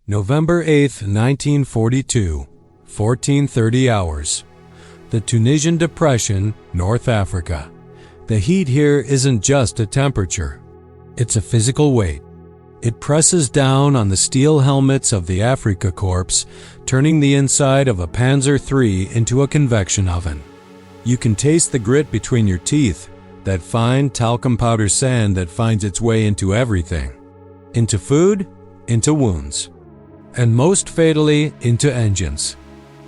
November 8, 1942, 14:30 hours. The Tunisian Depression, North Africa. The heat here isn't just a temperature. It's a physical weight. It presses down on the steel helmets of the Afrika Corps, turning the inside of a Panzer III into a convection oven. You can taste the grit between your teeth, that fine talcum powder sand that finds its way into everything. Into food, into wounds. And most fatally, into engines.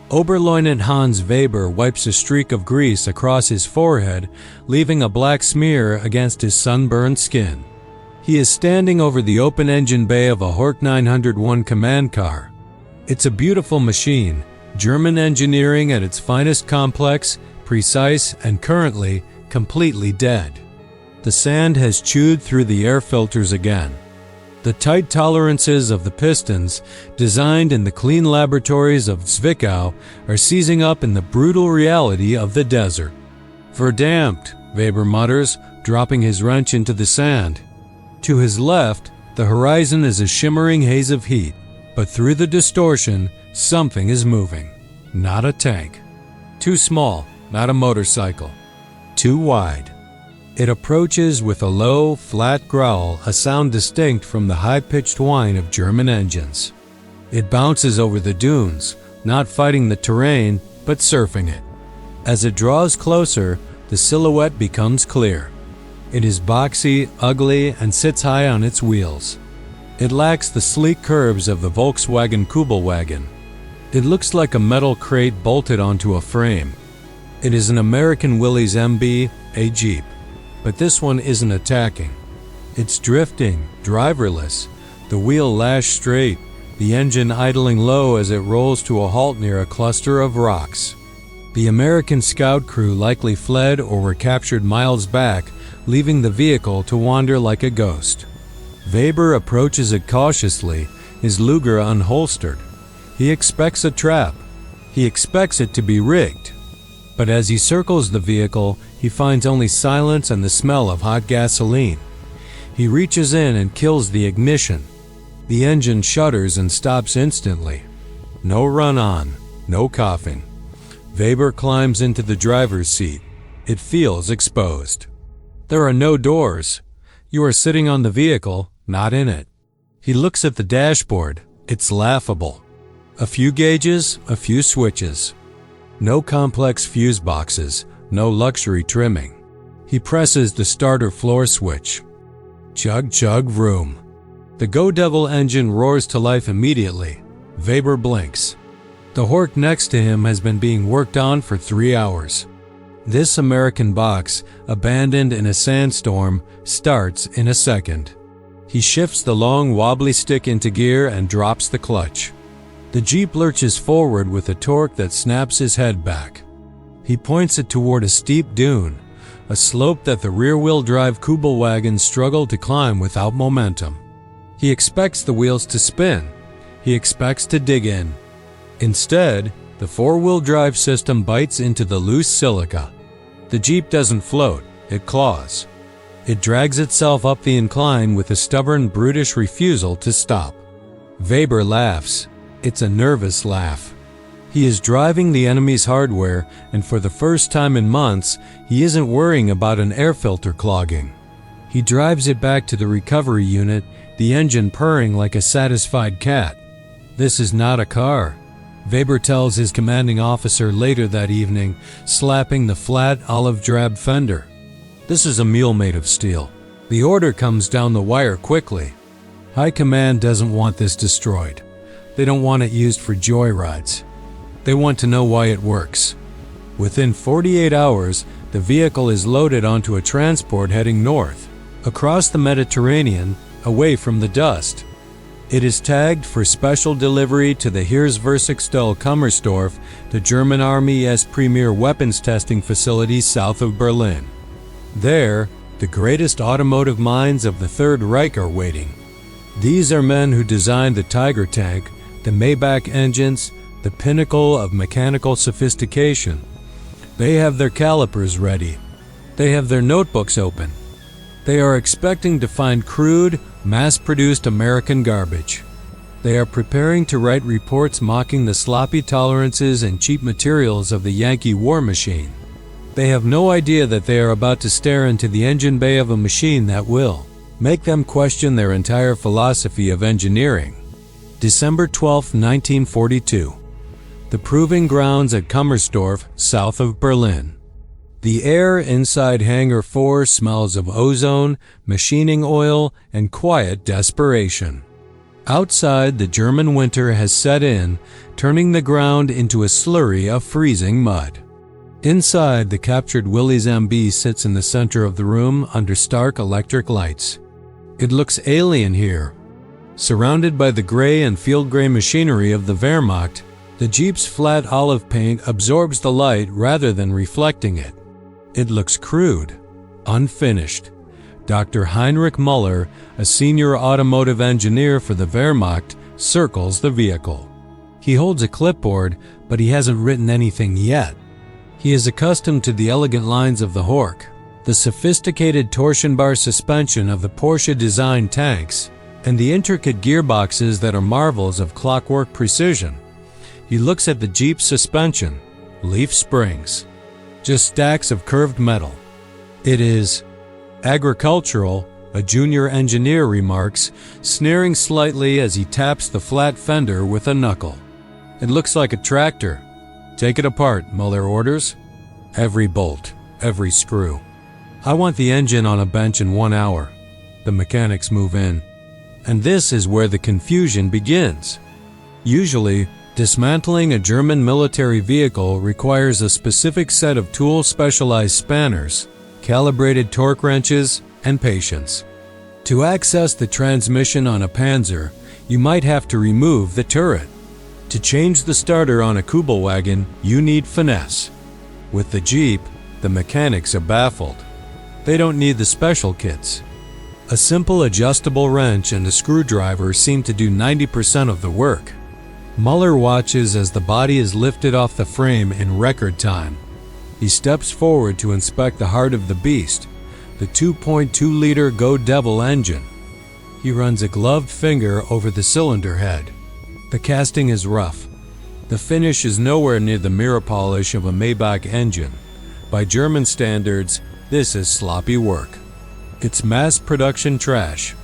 Oberleutnant Hans Weber wipes a streak of grease across his forehead, leaving a black smear against his sunburned skin. He is standing over the open engine bay of a Horch 901 command car. It's a beautiful machine, German engineering at its finest, complex, precise, and currently completely dead. The sand has chewed through the air filters again. The tight tolerances of the pistons, designed in the clean laboratories of Zwickau, are seizing up in the brutal reality of the desert. Verdammt, Weber mutters, dropping his wrench into the sand. To his left, the horizon is a shimmering haze of heat, but through the distortion, something is moving. Not a tank. Too small, not a motorcycle. Too wide. It approaches with a low, flat growl, a sound distinct from the high-pitched whine of German engines. It bounces over the dunes, not fighting the terrain, but surfing it. As it draws closer, the silhouette becomes clear. It is boxy, ugly, and sits high on its wheels. It lacks the sleek curves of the Volkswagen Kübelwagen. It looks like a metal crate bolted onto a frame. It is an American Willys MB, a Jeep. But this one isn't attacking. It's drifting, driverless, the wheel lashed straight, the engine idling low as it rolls to a halt near a cluster of rocks. The American scout crew likely fled or were captured miles back, leaving the vehicle to wander like a ghost. Weber approaches it cautiously, his Luger unholstered. He expects a trap. He expects it to be rigged. But as he circles the vehicle, he finds only silence and the smell of hot gasoline. He reaches in and kills the ignition. The engine shudders and stops instantly. No run-on, no coughing. Weber climbs into the driver's seat. It feels exposed. There are no doors. You are sitting on the vehicle, not in it. He looks at the dashboard. It's laughable. A few gauges, a few switches. No complex fuse boxes, no luxury trimming. He presses the starter floor switch. Chug, chug, vroom. The Go Devil engine roars to life immediately. Weber blinks. The Horch next to him has been being worked on for 3 hours. This American box, abandoned in a sandstorm, starts in a second. He shifts the long, wobbly stick into gear and drops the clutch. The Jeep lurches forward with a torque that snaps his head back. He points it toward a steep dune, a slope that the rear-wheel drive Kübelwagen struggled to climb without momentum. He expects the wheels to spin. He expects to dig in. Instead, the four-wheel drive system bites into the loose silica. The Jeep doesn't float, it claws. It drags itself up the incline with a stubborn, brutish refusal to stop. Weber laughs. It's a nervous laugh. He is driving the enemy's hardware, and for the first time in months, he isn't worrying about an air filter clogging. He drives it back to the recovery unit, the engine purring like a satisfied cat. This is not a car, Weber tells his commanding officer later that evening, slapping the flat olive-drab fender. This is a mule made of steel. The order comes down the wire quickly. High command doesn't want this destroyed. They don't want it used for joyrides. They want to know why it works. Within 48 hours, the vehicle is loaded onto a transport heading north, across the Mediterranean, away from the dust. It is tagged for special delivery to the Heeresversuchsstelle Kummersdorf, the German Army's premier weapons testing facility south of Berlin. There, the greatest automotive minds of the Third Reich are waiting. These are men who designed the Tiger tank, the Maybach engines, the pinnacle of mechanical sophistication. They have their calipers ready. They have their notebooks open. They are expecting to find crude, mass-produced American garbage. They are preparing to write reports mocking the sloppy tolerances and cheap materials of the Yankee war machine. They have no idea that they are about to stare into the engine bay of a machine that will make them question their entire philosophy of engineering. December 12, 1942. The proving grounds at Kummersdorf, south of Berlin. The air inside Hangar 4 smells of ozone, machining oil, and quiet desperation. Outside, the German winter has set in, turning the ground into a slurry of freezing mud. Inside, the captured Willys MB sits in the center of the room under stark electric lights. It looks alien here. Surrounded by the gray and field gray machinery of the Wehrmacht, the Jeep's flat olive paint absorbs the light rather than reflecting it. It looks crude, unfinished. Dr. Heinrich Müller, a senior automotive engineer for the Wehrmacht, circles the vehicle. He holds a clipboard, but he hasn't written anything yet. He is accustomed to the elegant lines of the Horch, the sophisticated torsion bar suspension of the Porsche-designed tanks, and the intricate gearboxes that are marvels of clockwork precision. He looks at the Jeep's suspension, leaf springs, just stacks of curved metal. It is agricultural, a junior engineer remarks, sneering slightly as he taps the flat fender with a knuckle. It looks like a tractor. Take it apart, Müller orders. Every bolt, every screw. I want the engine on a bench in 1 hour. The mechanics move in. And this is where the confusion begins. Usually, dismantling a German military vehicle requires a specific set of tool-specialized spanners, calibrated torque wrenches, and patience. To access the transmission on a Panzer, you might have to remove the turret. To change the starter on a Kübelwagen, you need finesse. With the Jeep, the mechanics are baffled. They don't need the special kits. A simple adjustable wrench and a screwdriver seem to do 90% of the work. Müller watches as the body is lifted off the frame in record time. He steps forward to inspect the heart of the beast, the 2.2-liter Go Devil engine. He runs a gloved finger over the cylinder head. The casting is rough. The finish is nowhere near the mirror polish of a Maybach engine. By German standards, this is sloppy work. It's mass production trash.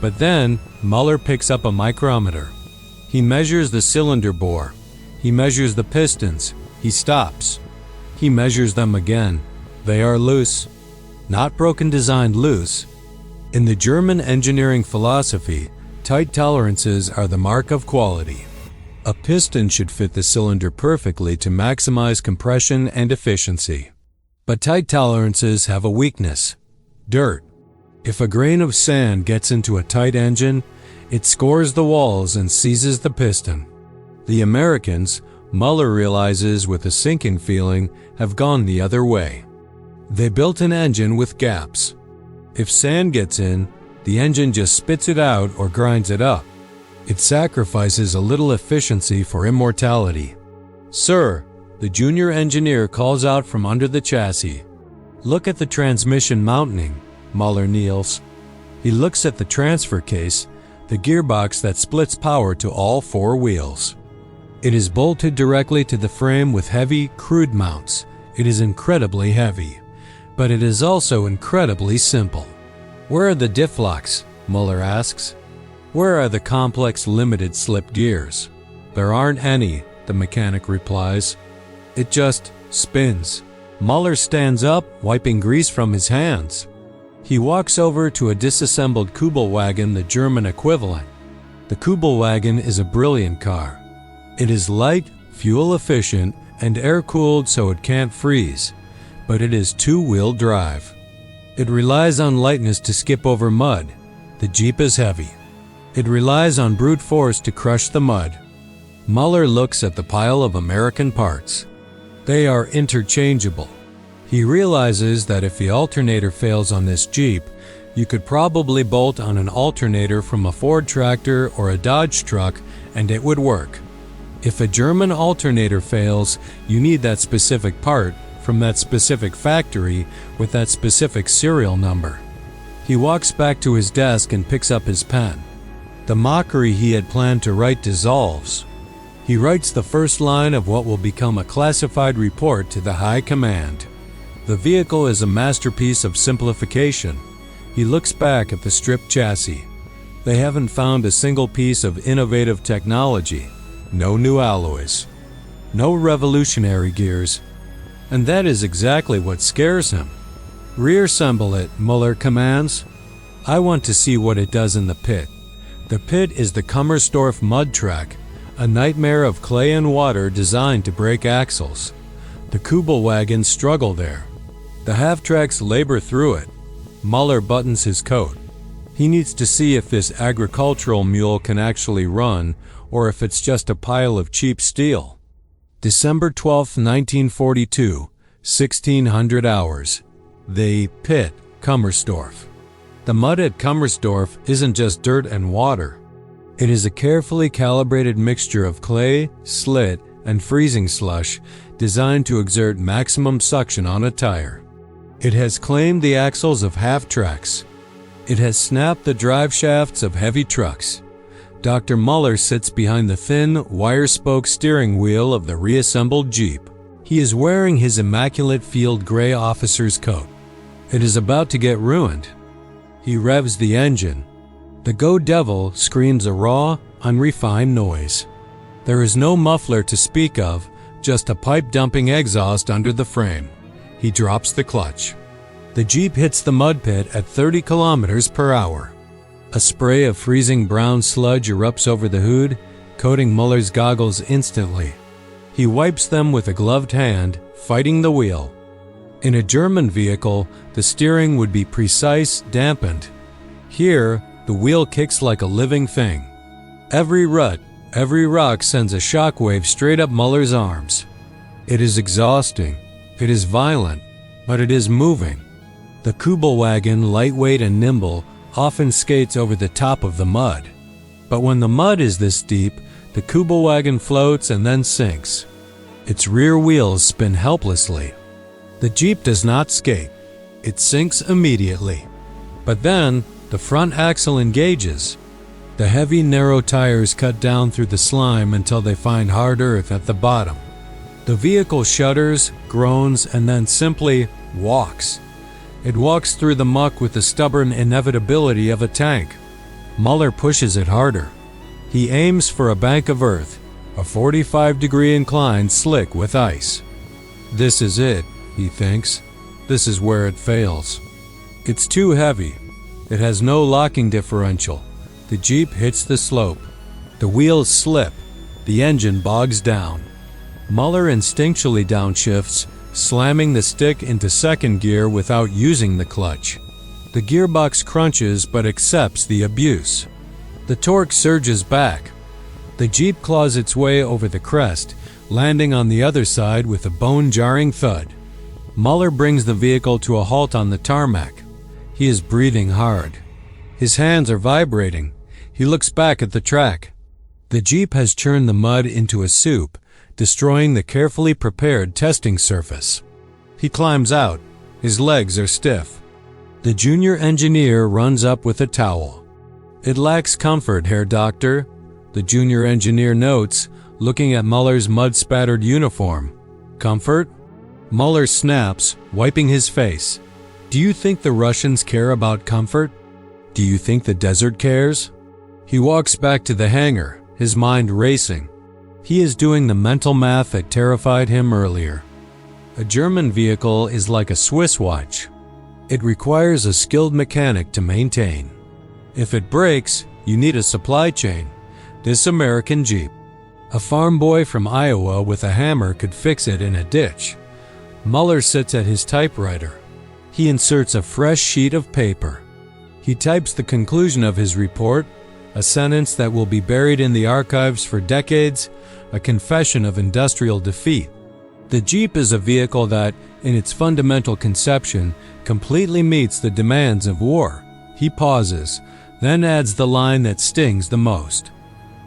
But then, Müller picks up a micrometer. He measures the cylinder bore. He measures the pistons. He stops. He measures them again. They are loose. Not broken, designed loose. In the German engineering philosophy, tight tolerances are the mark of quality. A piston should fit the cylinder perfectly to maximize compression and efficiency. But tight tolerances have a weakness: dirt. If a grain of sand gets into a tight engine, it scores the walls and seizes the piston. The Americans, Müller realizes with a sinking feeling, have gone the other way. They built an engine with gaps. If sand gets in, the engine just spits it out or grinds it up. It sacrifices a little efficiency for immortality. "Sir," the junior engineer calls out from under the chassis. "Look at the transmission mounting." Müller kneels. He looks at the transfer case, the gearbox that splits power to all 4 wheels. It is bolted directly to the frame with heavy, crude mounts. It is incredibly heavy, but it is also incredibly simple. "Where are the diff locks?" Müller asks. "Where are the complex limited slip gears?" "There aren't any," the mechanic replies. "It just spins." Müller stands up, wiping grease from his hands. He walks over to a disassembled Kübelwagen, the German equivalent. The Kübelwagen is a brilliant car. It is light, fuel-efficient, and air-cooled so it can't freeze, but it is 2-wheel drive. It relies on lightness to skip over mud. The Jeep is heavy. It relies on brute force to crush the mud. Müller looks at the pile of American parts. They are interchangeable. He realizes that if the alternator fails on this Jeep, you could probably bolt on an alternator from a Ford tractor or a Dodge truck and it would work. If a German alternator fails, you need that specific part from that specific factory with that specific serial number. He walks back to his desk and picks up his pen. The mockery he had planned to write dissolves. He writes the first line of what will become a classified report to the High Command. The vehicle is a masterpiece of simplification. He looks back at the stripped chassis. They haven't found a single piece of innovative technology. No new alloys. No revolutionary gears. And that is exactly what scares him. "Reassemble it," Muller commands. "I want to see what it does in the pit." The pit is the Kummersdorf mud track, a nightmare of clay and water designed to break axles. The Kubelwagons struggle there. The half-tracks labor through it. Muller buttons his coat. He needs to see if this agricultural mule can actually run, or if it's just a pile of cheap steel. December 12, 1942, 1600 hours. The pit, Kummersdorf. The mud at Kummersdorf isn't just dirt and water. It is a carefully calibrated mixture of clay, slit, and freezing slush designed to exert maximum suction on a tire. It has claimed the axles of half-tracks. It has snapped the drive shafts of heavy trucks. Dr. Muller sits behind the thin, wire-spoke steering wheel of the reassembled Jeep. He is wearing his immaculate field gray officer's coat. It is about to get ruined. He revs the engine. The Go Devil screams a raw, unrefined noise. There is no muffler to speak of, just a pipe-dumping exhaust under the frame. He drops the clutch. The Jeep hits the mud pit at 30 kilometers per hour. A spray of freezing brown sludge erupts over the hood, coating Muller's goggles instantly. He wipes them with a gloved hand, fighting the wheel. In a German vehicle, the steering would be precise, dampened. Here, the wheel kicks like a living thing. Every rut, every rock sends a shockwave straight up Muller's arms. It is exhausting. It is violent, but it is moving. The Kubelwagen, lightweight and nimble, often skates over the top of the mud. But when the mud is this deep, the Kubelwagen floats and then sinks. Its rear wheels spin helplessly. The Jeep does not skate. It sinks immediately. But then, the front axle engages. The heavy, narrow tires cut down through the slime until they find hard earth at the bottom. The vehicle shudders, groans, and then simply walks. It walks through the muck with the stubborn inevitability of a tank. Muller pushes it harder. He aims for a bank of earth, a 45-degree incline slick with ice. This is it, he thinks. This is where it fails. It's too heavy. It has no locking differential. The Jeep hits the slope. The wheels slip. The engine bogs down. Muller instinctually downshifts, slamming the stick into second gear without using the clutch. The gearbox crunches but accepts the abuse. The torque surges back. The Jeep claws its way over the crest, landing on the other side with a bone-jarring thud. Muller brings the vehicle to a halt on the tarmac. He is breathing hard. His hands are vibrating. He looks back at the track. The Jeep has churned the mud into a soup, destroying the carefully prepared testing surface. He climbs out. His legs are stiff. The junior engineer runs up with a towel. "It lacks comfort, Herr Doctor," the junior engineer notes, looking at Muller's mud-spattered uniform. "Comfort?" Muller snaps, wiping his face. "Do you think the Russians care about comfort? Do you think the desert cares?" He walks back to the hangar, his mind racing. He is doing the mental math that terrified him earlier. A German vehicle is like a Swiss watch. It requires a skilled mechanic to maintain. If it breaks, you need a supply chain. This American Jeep. A farm boy from Iowa with a hammer could fix it in a ditch. Muller sits at his typewriter. He inserts a fresh sheet of paper. He types the conclusion of his report, a sentence that will be buried in the archives for decades, a confession of industrial defeat. The Jeep is a vehicle that, in its fundamental conception, completely meets the demands of war. He pauses, then adds the line that stings the most.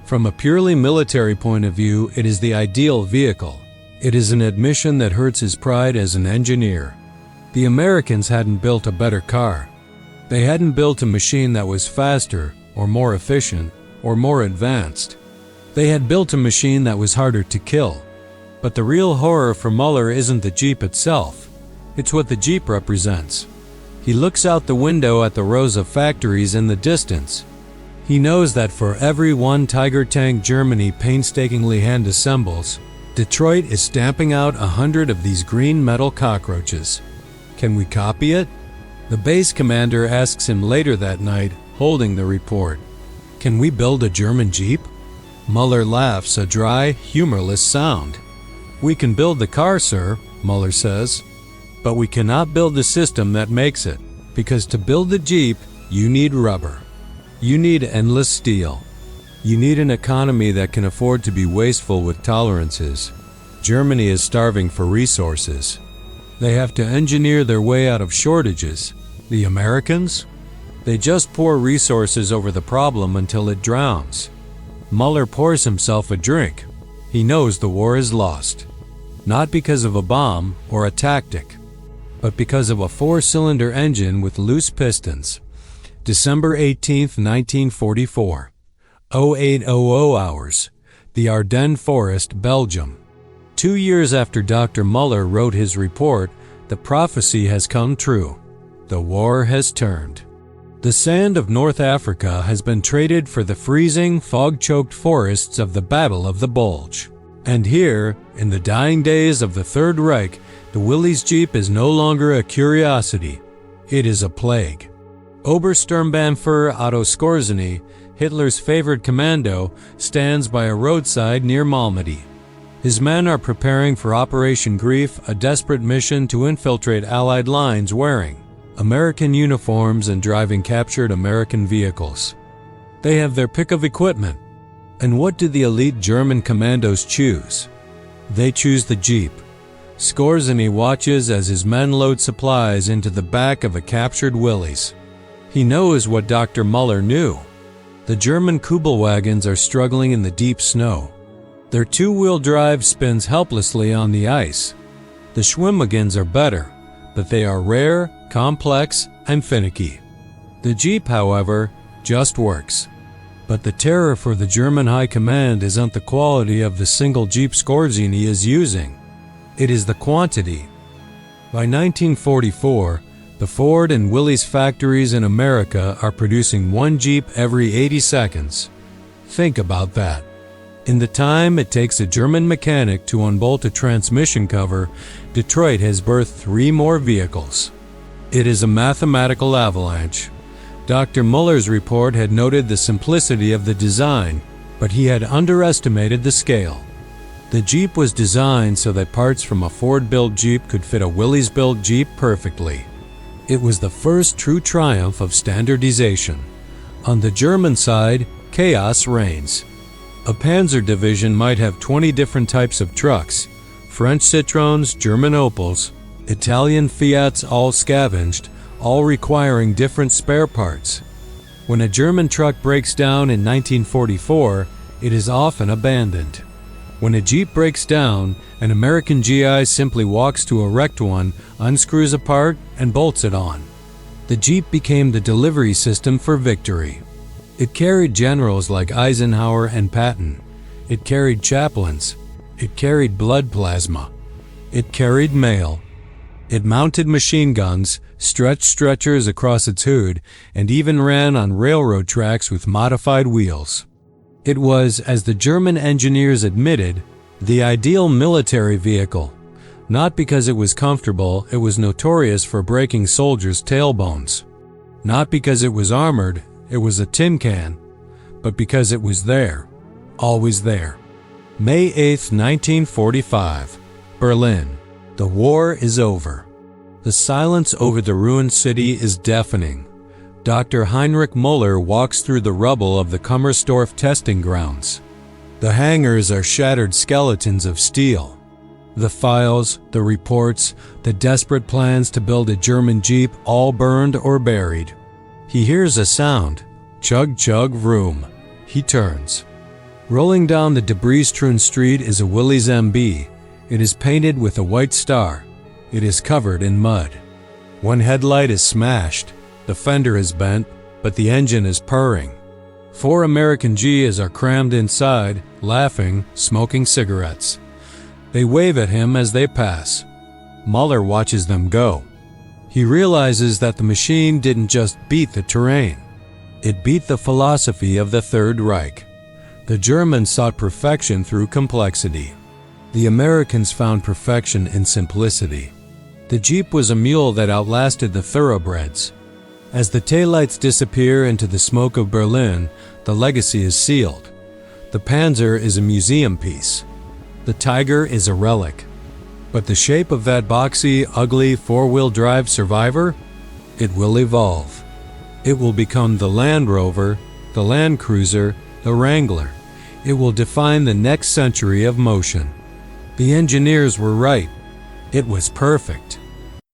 From a purely military point of view, it is the ideal vehicle. It is an admission that hurts his pride as an engineer. The Americans hadn't built a better car. They hadn't built a machine that was faster or more efficient. or more advanced. They had built a machine that was harder to kill. But the real horror for Muller isn't the Jeep itself. It's what the Jeep represents. He looks out the window at the rows of factories in the distance. He knows that for every one Tiger tank Germany painstakingly hand-assembles, Detroit is stamping out 100 of these green metal cockroaches. Can we copy it? The base commander asks him later that night, holding the report. Can we build a German Jeep? Muller laughs, a dry, humorless sound. We can build the car, sir, Muller says, but we cannot build the system that makes it, because to build the Jeep, you need rubber. You need endless steel. You need an economy that can afford to be wasteful with tolerances. Germany is starving for resources. They have to engineer their way out of shortages. The Americans? They just pour resources over the problem until it drowns. Muller pours himself a drink. He knows the war is lost. Not because of a bomb or a tactic, but because of a four-cylinder engine with loose pistons. December 18, 1944, 0800 hours, the Ardennes Forest, Belgium. 2 years after Dr. Muller wrote his report, the prophecy has come true. The war has turned. The sand of North Africa has been traded for the freezing, fog-choked forests of the Battle of the Bulge. And here, in the dying days of the Third Reich, the Willys Jeep is no longer a curiosity. It is a plague. Obersturmbannführer Otto Skorzeny, Hitler's favorite commando, stands by a roadside near Malmedy. His men are preparing for Operation Grief, a desperate mission to infiltrate Allied lines wearing American uniforms and driving captured American vehicles. They have their pick of equipment. And what do the elite German commandos choose? They choose the Jeep. Skorzeny watches as his men load supplies into the back of a captured Willys. He knows what Dr. Muller knew. The German Kubelwagons are struggling in the deep snow. Their two-wheel drive spins helplessly on the ice. The Schwimmwagons are better, but they are rare, complex, and finicky. The Jeep, however, just works. But the terror for the German High Command isn't the quality of the single Jeep Skorzeny is using. It is the quantity. By 1944, the Ford and Willys factories in America are producing one Jeep every 80 seconds. Think about that. In the time it takes a German mechanic to unbolt a transmission cover, Detroit has birthed 3 more vehicles. It is a mathematical avalanche. Dr. Muller's report had noted the simplicity of the design, but he had underestimated the scale. The Jeep was designed so that parts from a Ford-built Jeep could fit a Willys-built Jeep perfectly. It was the first true triumph of standardization. On the German side, chaos reigns. A Panzer division might have 20 different types of trucks, French Citroëns, German Opels, Italian Fiats, all scavenged, all requiring different spare parts. When a German truck breaks down in 1944, it is often abandoned. When a Jeep breaks down, an American GI simply walks to a wrecked one, unscrews a part, and bolts it on. The Jeep became the delivery system for victory. It carried generals like Eisenhower and Patton. It carried chaplains. It carried blood plasma. It carried mail. It mounted machine guns, stretched stretchers across its hood, and even ran on railroad tracks with modified wheels. It was, as the German engineers admitted, the ideal military vehicle. Not because it was comfortable, it was notorious for breaking soldiers' tailbones. Not because it was armored, it was a tin can, but because it was there, always there. May 8, 1945, Berlin. The war is over. The silence over the ruined city is deafening. Dr. Heinrich Muller walks through the rubble of the Kummersdorf testing grounds. The hangars are shattered skeletons of steel. The files, the reports, the desperate plans to build a German Jeep all burned or buried. He hears a sound. Chug chug vroom. He turns. Rolling down the debris-strewn street is a Willys MB. It is painted with a white star. It is covered in mud. One headlight is smashed. The fender is bent, but the engine is purring. 4 American G's are crammed inside, laughing, smoking cigarettes. They wave at him as they pass. Mahler watches them go. He realizes that the machine didn't just beat the terrain. It beat the philosophy of the Third Reich. The Germans sought perfection through complexity. The Americans found perfection in simplicity. The Jeep was a mule that outlasted the thoroughbreds. As the taillights disappear into the smoke of Berlin, the legacy is sealed. The Panzer is a museum piece. The Tiger is a relic. But the shape of that boxy, ugly four-wheel drive Survivor? It will evolve. It will become the Land Rover, the Land Cruiser, the Wrangler. It will define the next century of motion. The engineers were right. It was perfect.